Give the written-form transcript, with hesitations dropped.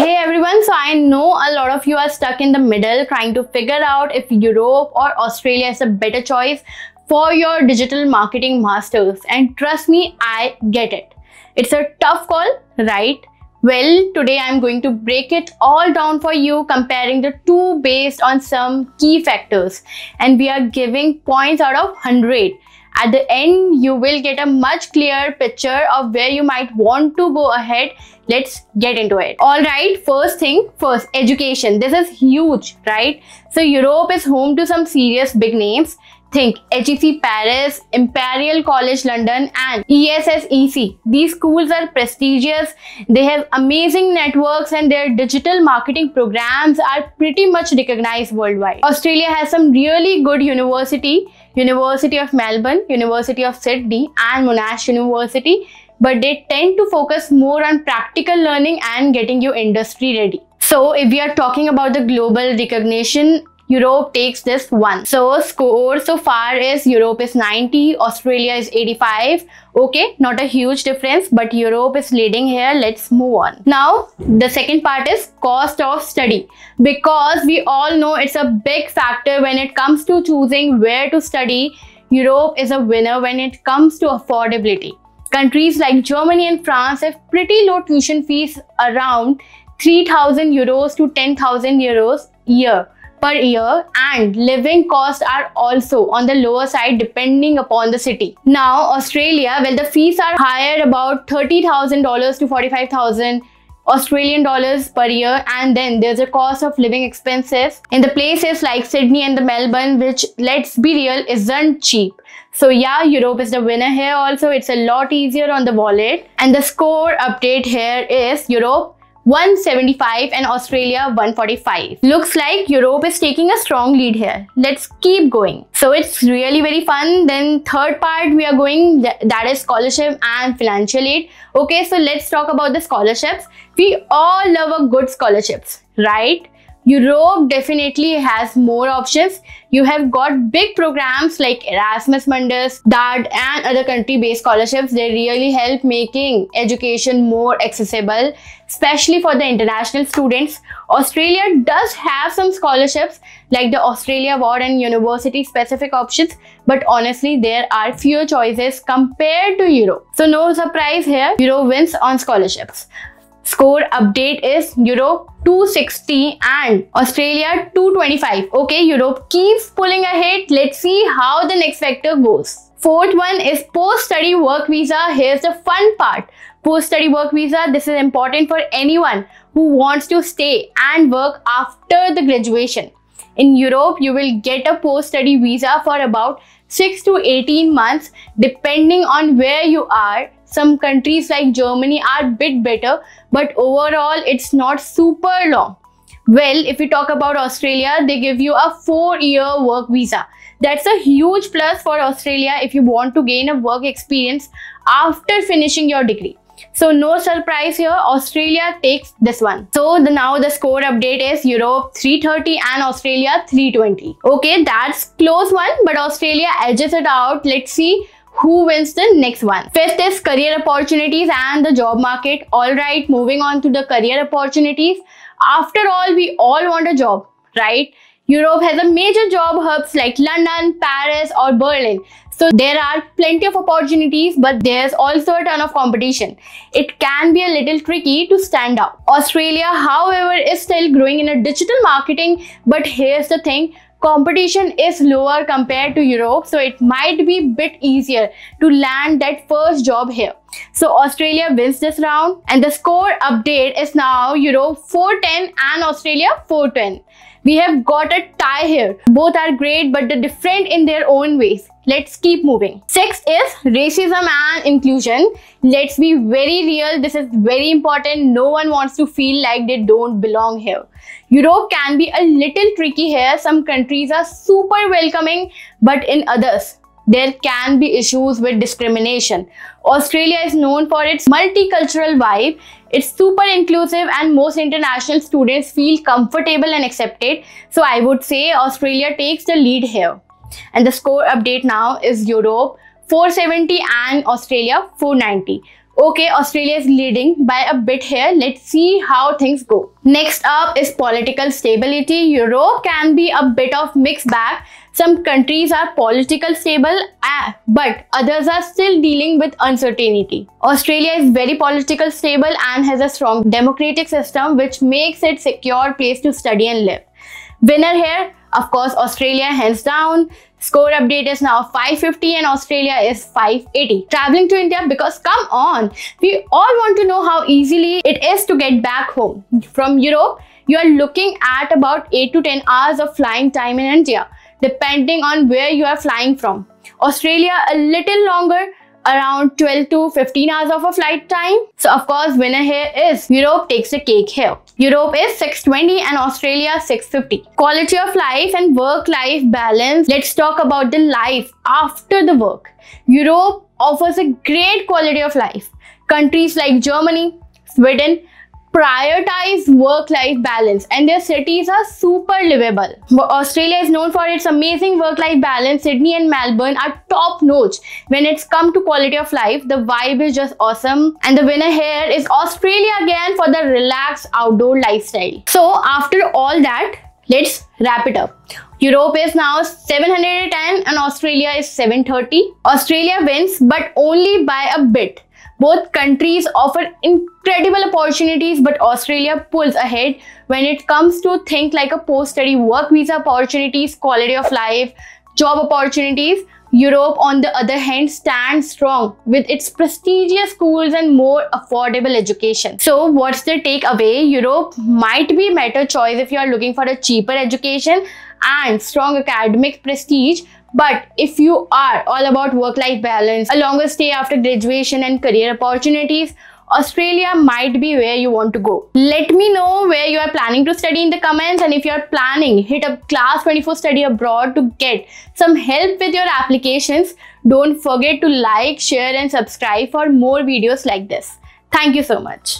Hey everyone, so I know a lot of you are stuck in the middle trying to figure out if Europe or Australia is a better choice for your digital marketing masters, and trust me, I get it. It's a tough call, right? Well, today I'm going to break it all down for you, comparing the two based on some key factors, and we are giving points out of 100. At the end, you will get a much clearer picture of where you might want to go ahead. Let's get into it. Alright, first thing first, education. This is huge, right? So Europe is home to some serious big names. Think HEC Paris, Imperial College London and ESSEC. These schools are prestigious, they have amazing networks and their digital marketing programs are pretty much recognized worldwide. Australia has some really good university of Melbourne, University of Sydney and Monash University, but they tend to focus more on practical learning and getting you industry ready. So if we are talking about the global recognition, Europe takes this one. So score so far is Europe is 90, Australia is 85. Okay, not a huge difference, but Europe is leading here. Let's move on. Now, the second part is cost of study, because we all know it's a big factor when it comes to choosing where to study. Europe is a winner when it comes to affordability. Countries like Germany and France have pretty low tuition fees, around 3,000 euros to 10,000 euros per year, and living costs are also on the lower side depending upon the city. Now Australia, well, the fees are higher, about $30,000 to 45,000 Australian dollars per year, and then there's a cost of living expenses in the places like Sydney and the Melbourne, which, let's be real, isn't cheap. So yeah, Europe is the winner here also. It's a lot easier on the wallet. And the score update here is Europe 175 and Australia 145. Looks like Europe is taking a strong lead here. Let's keep going. So it's really very fun. Then third part we are going, that is scholarship and financial aid. Okay, so let's talk about the scholarships. We all love a good scholarships, right? Europe definitely has more options. You have got big programs like Erasmus Mundus, DART and other country-based scholarships. They really help making education more accessible, especially for the international students. Australia does have some scholarships like the Australia Award and university-specific options, but honestly, there are fewer choices compared to Europe. So no surprise here, Europe wins on scholarships. Score update is Europe 260 and Australia 225. Okay, Europe keeps pulling ahead. Let's see how the next factor goes. Fourth one is post-study work visa. Here's the fun part. Post-study work visa, this is important for anyone who wants to stay and work after the graduation. In Europe, you will get a post-study visa for about 6 to 18 months depending on where you are. Some countries like Germany are a bit better, but overall it's not super long. Well, if we talk about Australia, they give you a 4-year work visa. That's a huge plus for Australia if you want to gain a work experience after finishing your degree. So no surprise here, Australia takes this one. So now the score update is Europe 330 and Australia 320. Okay, that's close one, but Australia edges it out. Let's see who wins the next one. Fifth is career opportunities and the job market. Alright, moving on to the career opportunities. After all, we all want a job, right? Europe has a major job hubs like London, Paris or Berlin. So there are plenty of opportunities, but there's also a ton of competition. It can be a little tricky to stand out. Australia, however, is still growing in a digital marketing, but here's the thing, competition is lower compared to Europe, so it might be a bit easier to land that first job here. So Australia wins this round, and the score update is now Europe 410 and Australia 410. We have got a tie here. Both are great, but they're different in their own ways. Let's keep moving. Sixth is racism and inclusion. Let's be very real. This is very important. No one wants to feel like they don't belong here. Europe can be a little tricky here. Some countries are super welcoming, but in others, there can be issues with discrimination. Australia is known for its multicultural vibe. It's super inclusive and most international students feel comfortable and accepted. So I would say Australia takes the lead here. And the score update now is Europe 470 and Australia 490. Okay, Australia is leading by a bit here. Let's see how things go. Next up is political stability. Europe can be a bit of mixed bag. Some countries are politically stable, but others are still dealing with uncertainty. Australia is very politically stable and has a strong democratic system, which makes it a secure place to study and live. Winner here, of course, Australia hands down. Score update is now 550 and Australia is 580. Traveling to India because come on, we all want to know how easily it is to get back home. From Europe, you are looking at about 8 to 10 hours of flying time in India, depending on where you are flying from. Australia a little longer, around 12 to 15 hours of a flight time. So of course, winner here is Europe takes the cake here. Europe is 620 and Australia 650. Quality of life and work-life balance. Let's talk about the life after the work. Europe offers a great quality of life. Countries like Germany, Sweden prioritize work-life balance and their cities are super livable. Australia is known for its amazing work-life balance. Sydney and Melbourne are top-notch when it's come to quality of life. The vibe is just awesome. And the winner here is Australia again for the relaxed outdoor lifestyle. So after all that, let's wrap it up. Europe is now 710 and Australia is 730. Australia wins, but only by a bit. Both countries offer incredible opportunities, but Australia pulls ahead when it comes to things like a post-study work visa opportunities, quality of life, job opportunities. Europe, on the other hand, stands strong with its prestigious schools and more affordable education. So what's the takeaway? Europe might be a better choice if you are looking for a cheaper education and strong academic prestige. But if you are all about work-life balance, a longer stay after graduation and career opportunities, Australia might be where you want to go. Let me know where you are planning to study in the comments, and if you are planning, hit up Class 24 Study Abroad to get some help with your applications. Don't forget to like, share and subscribe for more videos like this. Thank you so much.